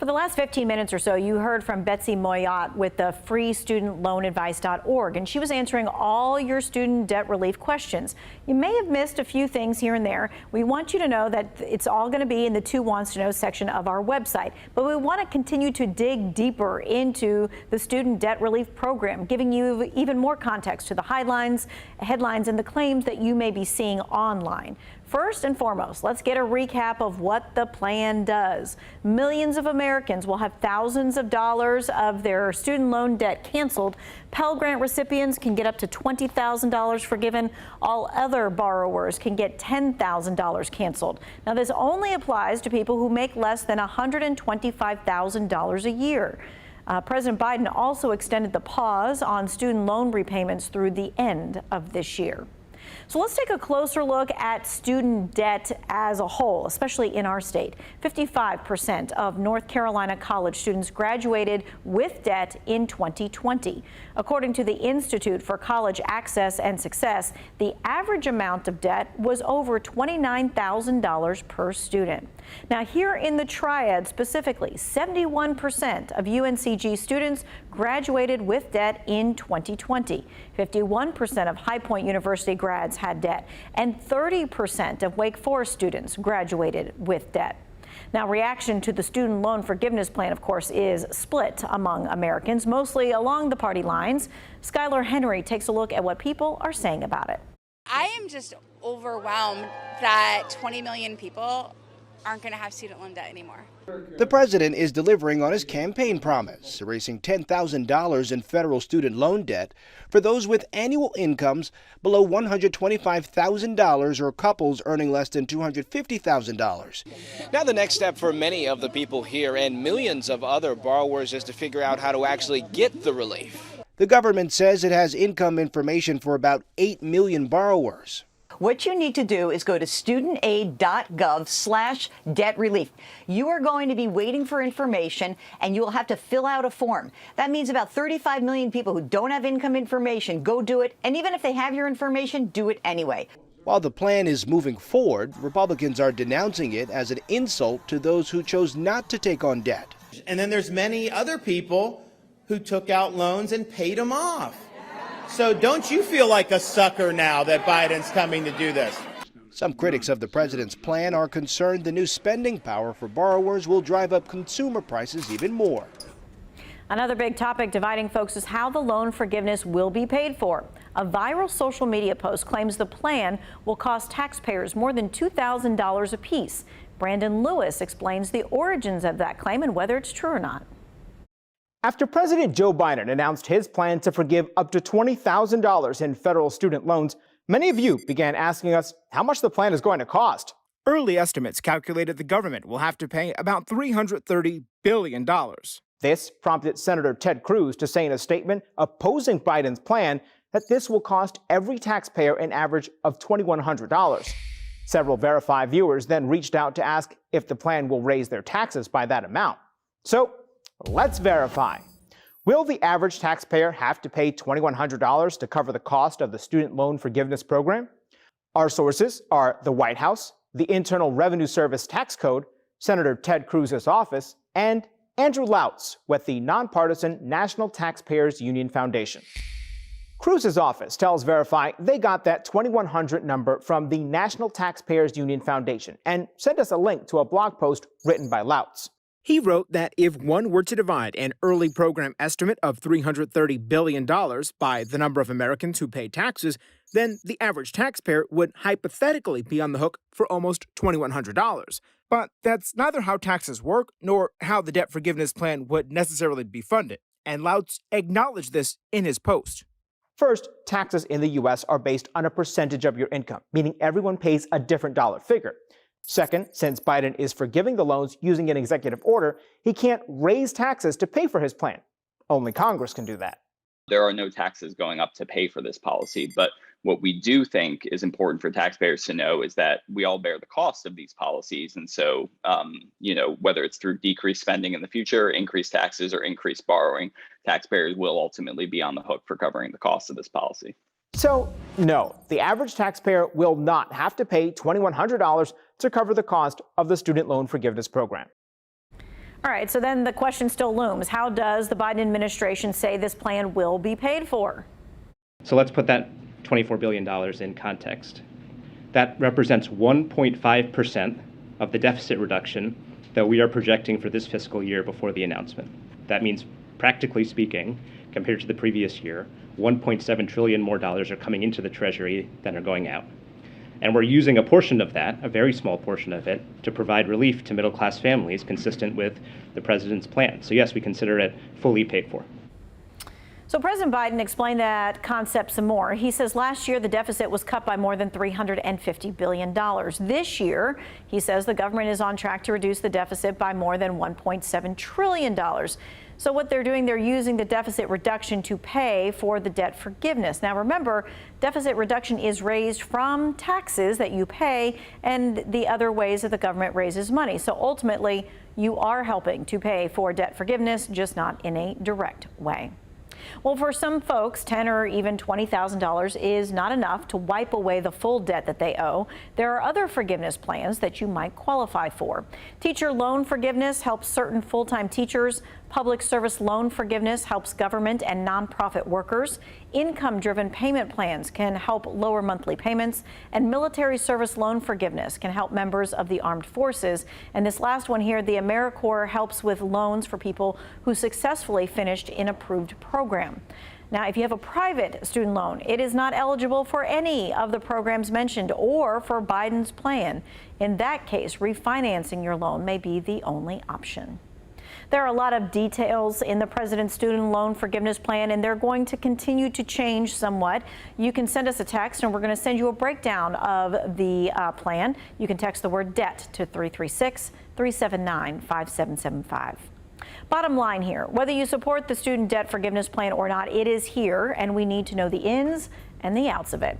For the last 15 minutes or so, you heard from Betsy Moyat with the freestudentloanadvice.org, and she was answering all your student debt relief questions. You may have missed a few things here and there. We want you to know that it's all going to be in the Two Wants to Know section of our website, but we want to continue to dig deeper into the student debt relief program, giving you even more context to the headlines, and the claims that you may be seeing online. First and foremost, let's get a recap of what the plan does. Millions of Americans will have thousands of dollars of their student loan debt canceled. Pell Grant recipients can get up to $20,000 forgiven. All other borrowers can get $10,000 canceled. Now, this only applies to people who make less than $125,000 a year. President Biden also extended the pause on student loan repayments through the end of this year. So let's take a closer look at student debt as a whole, especially in our state. 55% of North Carolina college students graduated with debt in 2020. According to the Institute for College Access and Success, the average amount of debt was over $29,000 per student. Now, here in the Triad specifically, 71% of UNCG students graduated with debt in 2020. 51% of High Point University grads had debt, and 30% of Wake Forest students graduated with debt. Now, reaction to the student loan forgiveness plan, of course, is split among Americans, mostly along the party lines. Skylar Henry takes a look at what people are saying about it. I am just overwhelmed that 20 million people aren't going to have student loan debt anymore. The president is delivering on his campaign promise, erasing $10,000 in federal student loan debt for those with annual incomes below $125,000 or couples earning less than $250,000. Now, the next step for many of the people here and millions of other borrowers is to figure out how to actually get the relief. The government says it has income information for about 8 million borrowers. What you need to do is go to studentaid.gov/debt relief. You are going to be waiting for information, and you will have to fill out a form. That means about 35 million people who don't have income information, go do it. And even if they have your information, do it anyway. While the plan is moving forward, Republicans are denouncing it as an insult to those who chose not to take on debt. And then there's many other people who took out loans and paid them off. So don't you feel like a sucker now that Biden's coming to do this? Some critics of the president's plan are concerned the new spending power for borrowers will drive up consumer prices even more. Another big topic dividing folks is how the loan forgiveness will be paid for. A viral social media post claims the plan will cost taxpayers more than $2,000 apiece. Brandon Lewis explains the origins of that claim and whether it's true or not. After President Joe Biden announced his plan to forgive up to $20,000 in federal student loans, many of you began asking us how much the plan is going to cost. Early estimates calculated the government will have to pay about $330 billion. This prompted Senator Ted Cruz to say in a statement opposing Biden's plan that this will cost every taxpayer an average of $2,100. Several Verify viewers then reached out to ask if the plan will raise their taxes by that amount. So, let's verify. Will the average taxpayer have to pay $2,100 to cover the cost of the student loan forgiveness program? Our sources are the White House, the Internal Revenue Service Tax Code, Senator Ted Cruz's office, and Andrew Lautz with the nonpartisan National Taxpayers Union Foundation. Cruz's office tells Verify they got that $2,100 number from the National Taxpayers Union Foundation and sent us a link to a blog post written by Lautz. He wrote that if one were to divide an early program estimate of $330 billion by the number of Americans who pay taxes, then the average taxpayer would hypothetically be on the hook for almost $2,100. But that's neither how taxes work nor how the debt forgiveness plan would necessarily be funded, and Lautz acknowledged this in his post. First, taxes in the U.S. are based on a percentage of your income, meaning everyone pays a different dollar figure. Second, since Biden is forgiving the loans using an executive order, he can't raise taxes to pay for his plan. Only Congress can do that. There are no taxes going up to pay for this policy, but what we do think is important for taxpayers to know is that we all bear the cost of these policies. And so, whether it's through decreased spending in the future, increased taxes, or increased borrowing, taxpayers will ultimately be on the hook for covering the cost of this policy. So, no, the average taxpayer will not have to pay $2,100 to cover the cost of the student loan forgiveness program. All right, so then the question still looms. How does the Biden administration say this plan will be paid for? So let's put that $24 billion in context. That represents 1.5% of the deficit reduction that we are projecting for this fiscal year before the announcement. That means, practically speaking, compared to the previous year, $1.7 trillion more dollars are coming into the Treasury than are going out. And we're using a portion of that, a very small portion of it, to provide relief to middle-class families consistent with the president's plan. So yes, we consider it fully paid for. So President Biden explained that concept some more. He says last year the deficit was cut by more than $350 billion. This year, he says the government is on track to reduce the deficit by more than $1.7 trillion. So what they're doing, they're using the deficit reduction to pay for the debt forgiveness. Now remember, deficit reduction is raised from taxes that you pay and the other ways that the government raises money. So ultimately, you are helping to pay for debt forgiveness, just not in a direct way. Well, for some folks, $10,000 or even $20,000 is not enough to wipe away the full debt that they owe. There are other forgiveness plans that you might qualify for. Teacher loan forgiveness helps certain full-time teachers. Public service loan forgiveness helps government and nonprofit workers. Income-driven payment plans can help lower monthly payments, and military service loan forgiveness can help members of the armed forces. And this last one here, the AmeriCorps, helps with loans for people who successfully finished an approved program. Now, if you have a private student loan, it is not eligible for any of the programs mentioned or for Biden's plan. In that case, refinancing your loan may be the only option. There are a lot of details in the president's student loan forgiveness plan, and they're going to continue to change somewhat. You can send us a text, and we're going to send you a breakdown of the plan. You can text the word debt to 336-379-5775. Bottom line here, whether you support the student debt forgiveness plan or not, it is here, and we need to know the ins and the outs of it.